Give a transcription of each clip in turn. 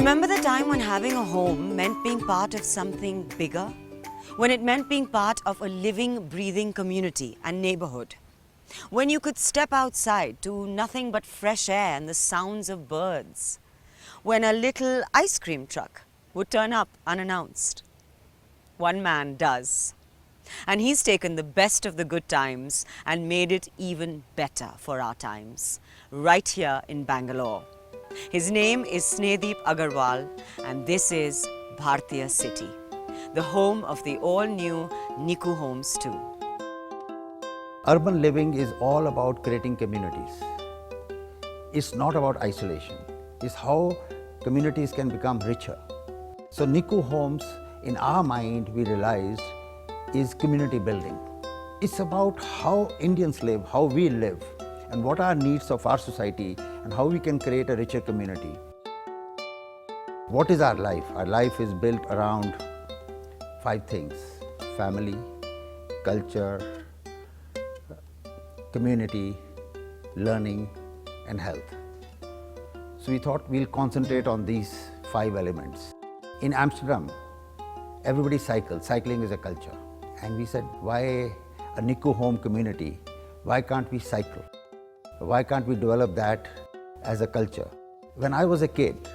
Remember the time when having a home meant being part of something bigger? When it meant being part of a living, breathing community and neighborhood? When you could step outside to nothing but fresh air and the sounds of birds? When a little ice cream truck would turn up unannounced? One man does. And he's taken the best of the good times and made it even better for our times, right here in Bangalore. His name is Snehadeep Agarwal, and this is Bhartiya City, the home of the all-new Nikoo Homes II. Urban living is all about creating communities. It's not about isolation. It's how communities can become richer. So Nikoo Homes, in our mind, we realized, is community building. It's about how Indians live, how we live, and what are needs of our society, and how we can create a richer community. What is our life? Our life is built around 5 things: family, culture, community, learning, and health. So we thought we'll concentrate on these 5 elements. In Amsterdam, everybody cycles. Cycling is a culture. And we said, why a Nikoo home community? Why can't we cycle? Why can't we develop that as a culture? When I was a kid,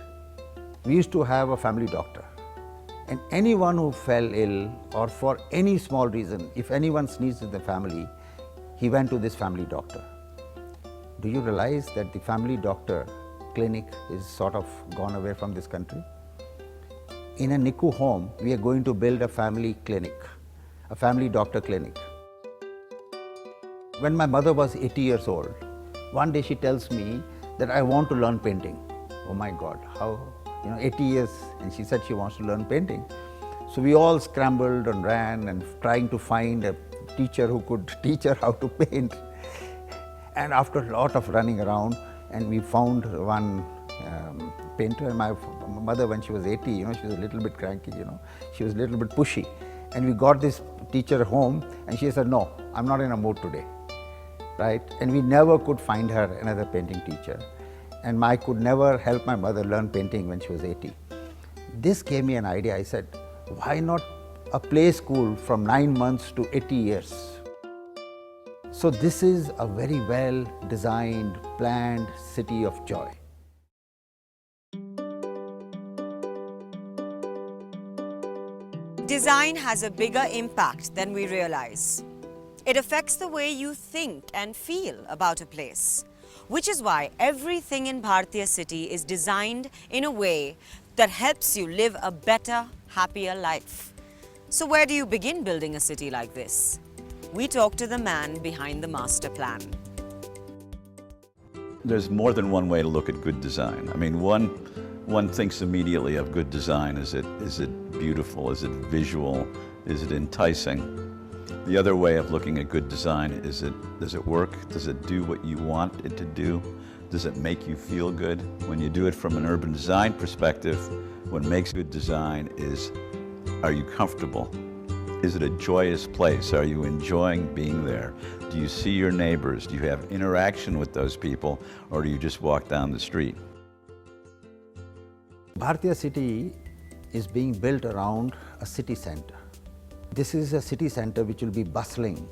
we used to have a family doctor. And anyone who fell ill or for any small reason, if anyone sneezed in the family, he went to this family doctor. Do you realize that the family doctor clinic is sort of gone away from this country? In a Nikoo home, we are going to build a family clinic, a family doctor clinic. When my mother was 80 years old, one day she tells me that I want to learn painting. Oh my God, how, 80 years, and she said she wants to learn painting. So we all scrambled and ran and trying to find a teacher who could teach her how to paint. And after a lot of running around, and we found one painter. And my mother, when she was 80, she was a little bit cranky, she was a little bit pushy. And we got this teacher home, and she said, no, I'm not in a mood today, right? And we never could find her another painting teacher. And I could never help my mother learn painting when she was 80. This gave me an idea. I said, why not a play school from 9 months to 80 years? So this is a very well designed, planned city of joy. Design has a bigger impact than we realize. It affects the way you think and feel about a place, which is why everything in Bhartiya City is designed in a way that helps you live a better, happier life. So where do you begin building a city like this? We talk to the man behind the master plan. There's more than one way to look at good design. I mean, one thinks immediately of good design. Is it beautiful? Is it visual? Is it enticing? The other way of looking at good design is does it work? Does it do what you want it to do? Does it make you feel good? When you do it from an urban design perspective, what makes good design is, are you comfortable? Is it a joyous place? Are you enjoying being there? Do you see your neighbors? Do you have interaction with those people? Or do you just walk down the street? Bhartiya City is being built around a city center. This is a city center which will be bustling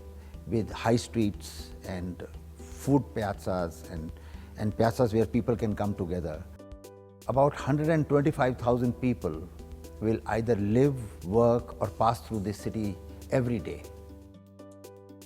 with high streets and food piazzas and piazzas where people can come together. About 125,000 people will either live, work, or pass through this city every day.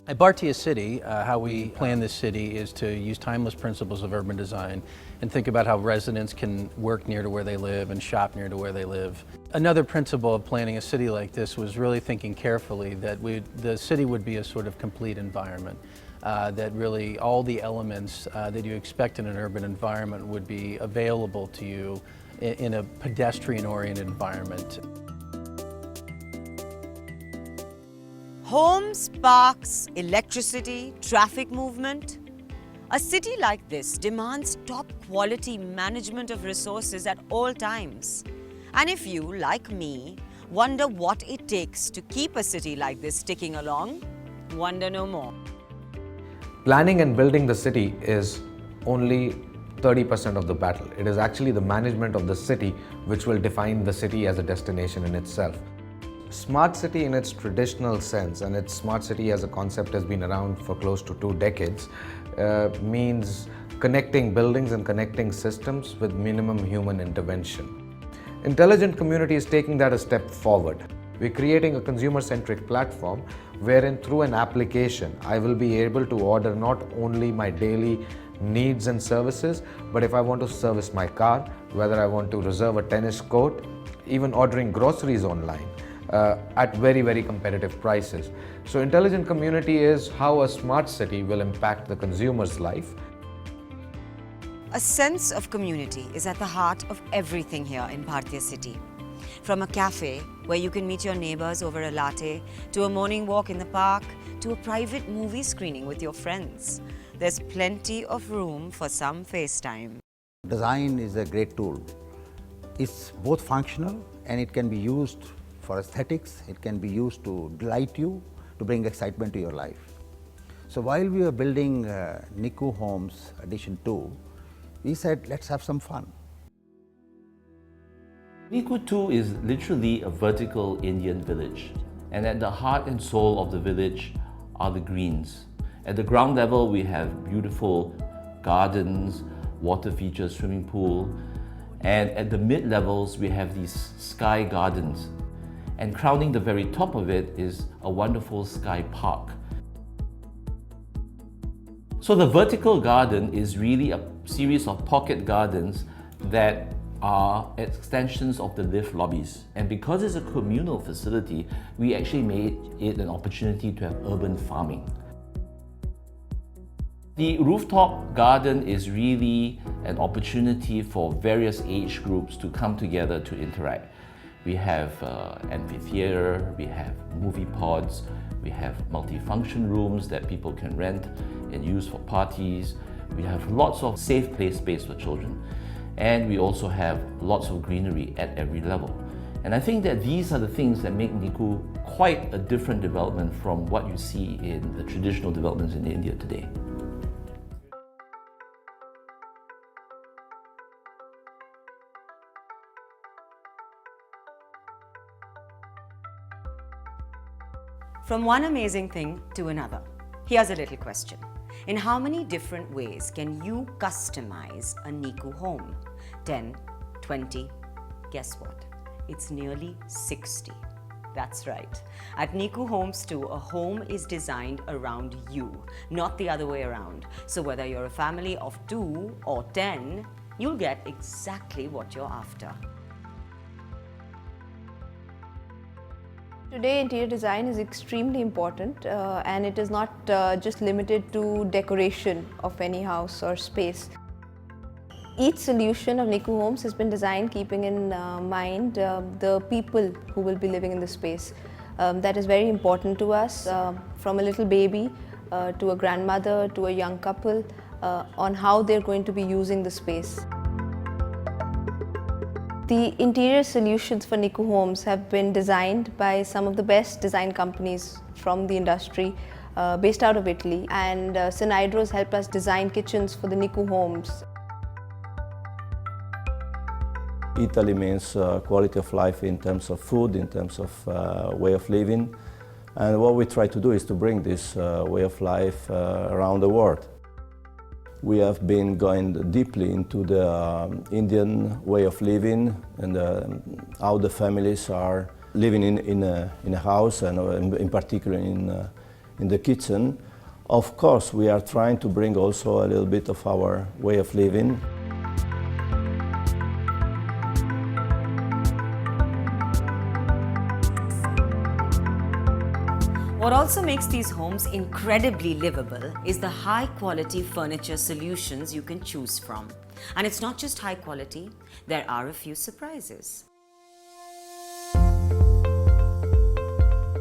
At Bhartiya City, how we plan this city is to use timeless principles of urban design and think about how residents can work near to where they live and shop near to where they live. Another principle of planning a city like this was really thinking carefully that the city would be a sort of complete environment, that really all the elements that you expect in an urban environment would be available to you in a pedestrian-oriented environment. Homes, parks, electricity, traffic movement. A city like this demands top quality management of resources at all times. And if you, like me, wonder what it takes to keep a city like this ticking along, wonder no more. Planning and building the city is only 30% of the battle. It is actually the management of the city which will define the city as a destination in itself. Smart city in its traditional sense, and its smart city as a concept has been around for close to 2 decades, means connecting buildings and connecting systems with minimum human intervention. Intelligent Community is taking that a step forward. We're creating a consumer-centric platform wherein through an application, I will be able to order not only my daily needs and services, but if I want to service my car, whether I want to reserve a tennis court, even ordering groceries online at very, very competitive prices. So Intelligent Community is how a smart city will impact the consumer's life. A sense of community is at the heart of everything here in Bhartiya City. From a cafe where you can meet your neighbors over a latte, to a morning walk in the park, to a private movie screening with your friends, there's plenty of room for some FaceTime. Design is a great tool. It's both functional and it can be used for aesthetics, it can be used to delight you, to bring excitement to your life. So while we were building Nikoo Homes Edition 2, we said, let's have some fun. Nikoo 2 is literally a vertical Indian village, and at the heart and soul of the village are the greens. At the ground level, we have beautiful gardens, water features, swimming pool, and at the mid-levels, we have these sky gardens. And crowning the very top of it is a wonderful sky park. So the vertical garden is really a series of pocket gardens that are extensions of the lift lobbies. And because it's a communal facility, we actually made it an opportunity to have urban farming. The rooftop garden is really an opportunity for various age groups to come together to interact. We have amphitheater, we have movie pods, we have multifunction rooms that people can rent and use for parties. We have lots of safe play space for children. And we also have lots of greenery at every level. And I think that these are the things that make Nikoo quite a different development from what you see in the traditional developments in India today. From one amazing thing to another, here's a little question. In how many different ways can you customize a Nikoo home? 10, 20, guess what? It's nearly 60. That's right. At Nikoo Homes II, a home is designed around you, not the other way around. So whether you're a family of 2 or 10, you'll get exactly what you're after. Today, interior design is extremely important and it is not just limited to decoration of any house or space. Each solution of Nikoo Homes has been designed keeping in mind the people who will be living in the space. That is very important to us, from a little baby to a grandmother to a young couple, on how they're going to be using the space. The interior solutions for Nikoo Homes have been designed by some of the best design companies from the industry based out of Italy, and Sinhydro has helped us design kitchens for the Nikoo Homes. Italy means quality of life in terms of food, in terms of way of living, and what we try to do is to bring this way of life around the world. We have been going deeply into the Indian way of living and how the families are living in a house, and in particular in the kitchen. Of course, we are trying to bring also a little bit of our way of living. What also makes these homes incredibly livable is the high-quality furniture solutions you can choose from. And it's not just high quality, there are a few surprises.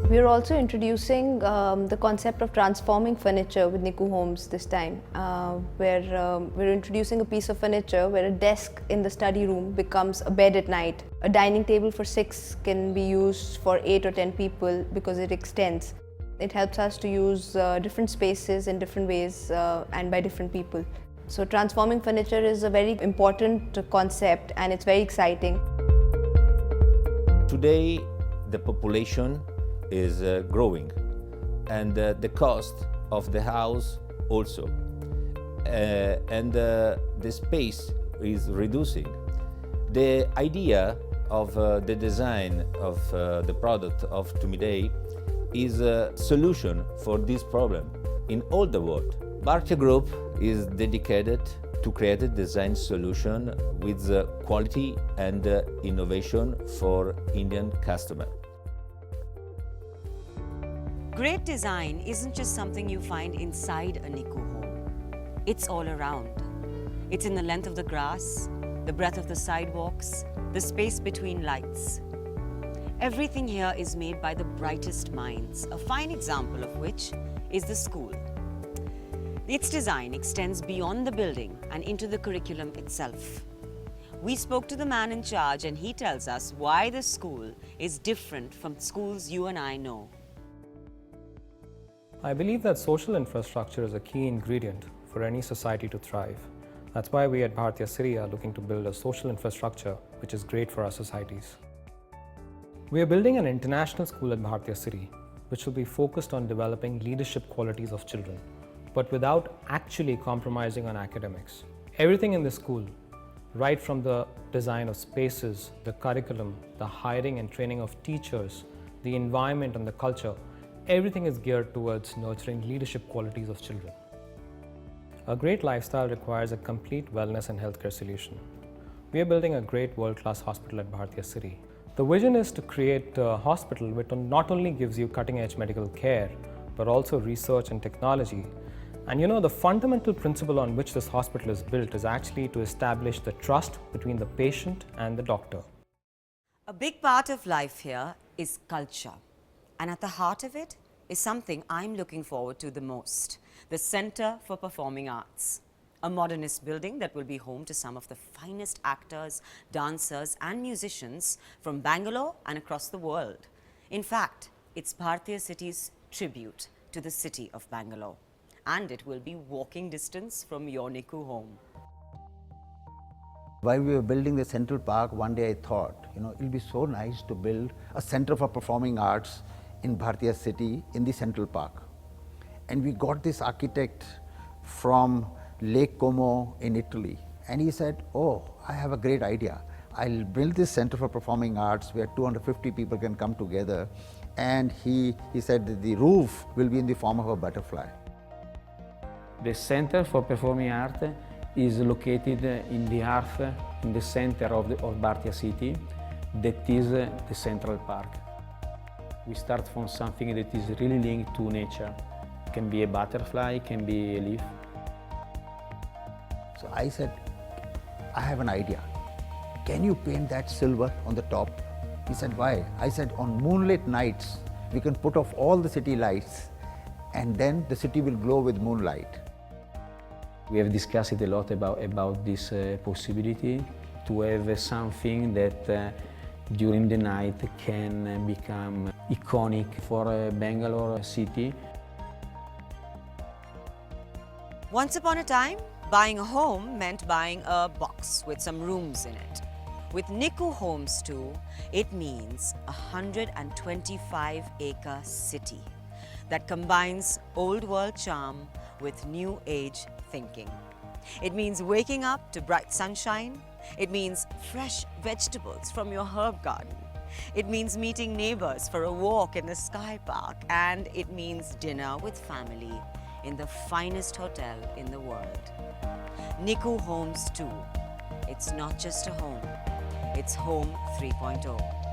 We're also introducing the concept of transforming furniture with Nikoo Homes this time, where we're introducing a piece of furniture where a desk in the study room becomes a bed at night. A dining table for 6 can be used for 8 or 10 people because it extends. It helps us to use different spaces in different ways and by different people. So transforming furniture is a very important concept and it's very exciting. Today, the population is growing and the cost of the house also. And the space is reducing. The idea of the design of the product of today is a solution for this problem in all the world. Bhartiya Group is dedicated to create a design solution with quality and innovation for Indian customer. Great design isn't just something you find inside a Nikoo home. It's all around. It's in the length of the grass, the breadth of the sidewalks, the space between lights. Everything here is made by the brightest minds, a fine example of which is the school. Its design extends beyond the building and into the curriculum itself. We spoke to the man in charge and he tells us why the school is different from schools you and I know. I believe that social infrastructure is a key ingredient for any society to thrive. That's why we at Bhartiya City are looking to build a social infrastructure which is great for our societies. We are building an international school at Bhartiya City which will be focused on developing leadership qualities of children, but without actually compromising on academics. Everything in the school, right from the design of spaces, the curriculum, the hiring and training of teachers, the environment and the culture, everything is geared towards nurturing leadership qualities of children. A great lifestyle requires a complete wellness and healthcare solution. We are building a great world-class hospital at Bhartiya City. The vision is to create a hospital which not only gives you cutting-edge medical care, but also research and technology. And you know, the fundamental principle on which this hospital is built is actually to establish the trust between the patient and the doctor. A big part of life here is culture. And at the heart of it is something I'm looking forward to the most, the Center for Performing Arts, a modernist building that will be home to some of the finest actors, dancers and musicians from Bangalore and across the world. In fact, it's Bhartiya City's tribute to the city of Bangalore. And it will be walking distance from your Nikoo home. While we were building the Central Park, one day I thought, it'll be so nice to build a Center for Performing Arts in Bhartiya City in the Central Park. And we got this architect from Lake Como in Italy. And he said, oh, I have a great idea. I'll build this Center for Performing Arts where 250 people can come together. And he said that the roof will be in the form of a butterfly. The Center for Performing Art is located in the heart, in the center of Bhartiya City, that is the Central Park. We start from something that is really linked to nature. It can be a butterfly, it can be a leaf. So I said, I have an idea. Can you paint that silver on the top? He said, why? I said, on moonlit nights, we can put off all the city lights and then the city will glow with moonlight. We have discussed it a lot about this possibility to have something that during the night can become iconic for Bangalore city. Once upon a time, buying a home meant buying a box with some rooms in it. With Nikoo Homes II, it means a 125-acre city that combines old world charm with new age thinking. It means waking up to bright sunshine. It means fresh vegetables from your herb garden. It means meeting neighbors for a walk in the Sky Park. And it means dinner with family in the finest hotel in the world. Nikoo Homes II. It's not just a home, it's Home 3.0.